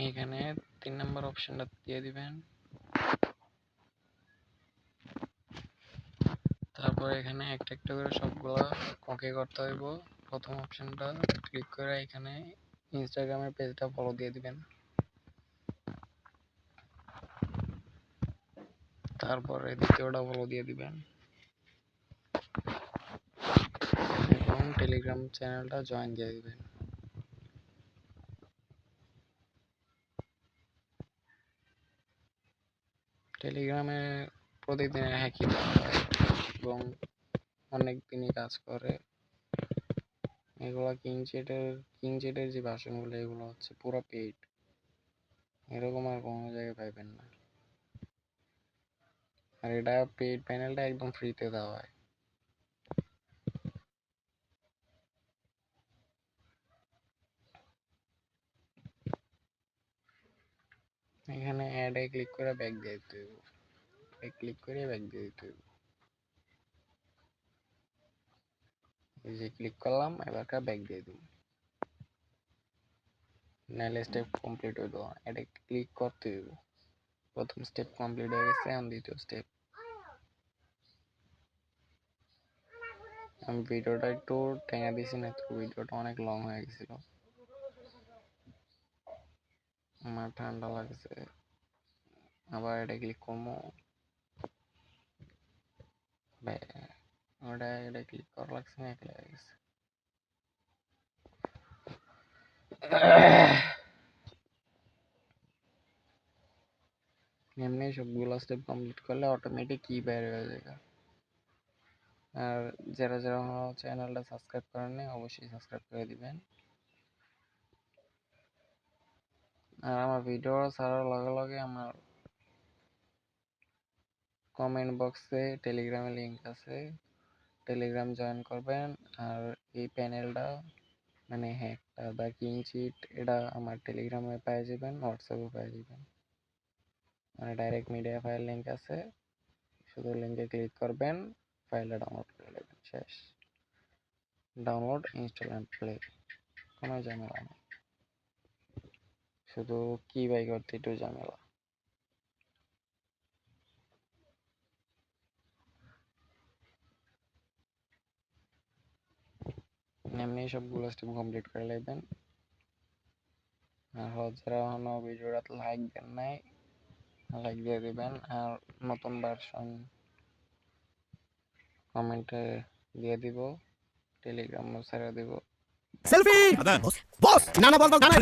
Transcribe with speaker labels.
Speaker 1: এখানে 3 নম্বর অপশনটা দিয়ে দিবেন। তারপর এখানে একটা একটা করে সবগুলা ওকে করতে হইব। প্রথম অপশনটা ক্লিক করে এখানে ইনস্টাগ্রামের পেজটা ফলো দিয়ে দিবেন। তারপরে দ্বিতীয়টা ফলো দিয়ে দিবেন এবং টেলিগ্রাম চ্যানেলটা জয়েন দিয়ে দিবেন। টেলিগ্রামে প্রতিদিনের হ্যাকি দেওয়া হয় এবং অনেক দিনই কাজ করে। এগুলো কিংচেটের যে ভার্সনগুলো এগুলো হচ্ছে পুরো পেইড, এরকম আর কোনো জায়গায় পাইবেন না। আর এটা পেইড প্যানেলটা একদম ফ্রিতে দেওয়া হয়। এখানে অ্যাডে ক্লিক করে ব্যাক দিয়ে দিতে হবে, ক্লিক করে ব্যাক দিয়ে দিতে হবে। এই যে ক্লিক করলাম, এবারকার ব্যাক দিয়ে দিব। নাহলে স্টেপ কমপ্লিট হইল। এটা ক্লিক করতে হবে। প্রথম স্টেপ কমপ্লিট হয়ে গেছে, এখন দ্বিতীয় স্টেপ। আমি ভিডিওটা একটু টেঙা দিছি না তো ভিডিওটা অনেক লং হয়ে গেছিল। আমার ঠান্ডা লাগছে। আবার এটা ক্লিক করবো। ওটা এটা ক্লিক করা লাগছে না, এটা হয়ে গেছে। এমনি সবগুলো স্টেপ কমপ্লিট করলে অটোমেটিক কি বের হয়ে যাবে। আর যারা যারা চ্যানেলটা সাবস্ক্রাইব করেন নাই অবশ্যই সাবস্ক্রাইব করে দিবেন। আর আমার ভিডিও ছাড়ার লগে লগে আমার কমেন্ট বক্সে টেলিগ্রামে লিংক আছে, টেলিগ্রাম জয়েন করবেন। আর এই প্যানেলটা মানে হ্যাকটা বা কিংচিট এটা আমার টেলিগ্রামে পেয়ে যাবেন, হোয়াটসঅ্যাপে পেয়ে যাবেন। মানে ডাইরেক্ট মিডিয়া ফাইল লিংক আছে, শুধু লিংকে ক্লিক করবেন, ফাইলটা ডাউনলোড করে নেবেন, শেষ। ডাউনলোড, ইনস্টল অ্যান্ড প্লে, কোনো ঝামেলা নেই। শুধু কি বাই করতে একটু ঝামেলা। এমনি সবগুলো স্টেপ কমপ্লিট করে নেবেন। আর যারা এখনো ভিডিওটা লাইক দেন নাই, লাইক দিয়ে দিবেন। আর নতুন ভার্সন কমেন্টে দিয়ে দিব, টেলিগ্রামও ছেড়ে দিব।
Speaker 2: সেলফি বস, নানা বলতো গানা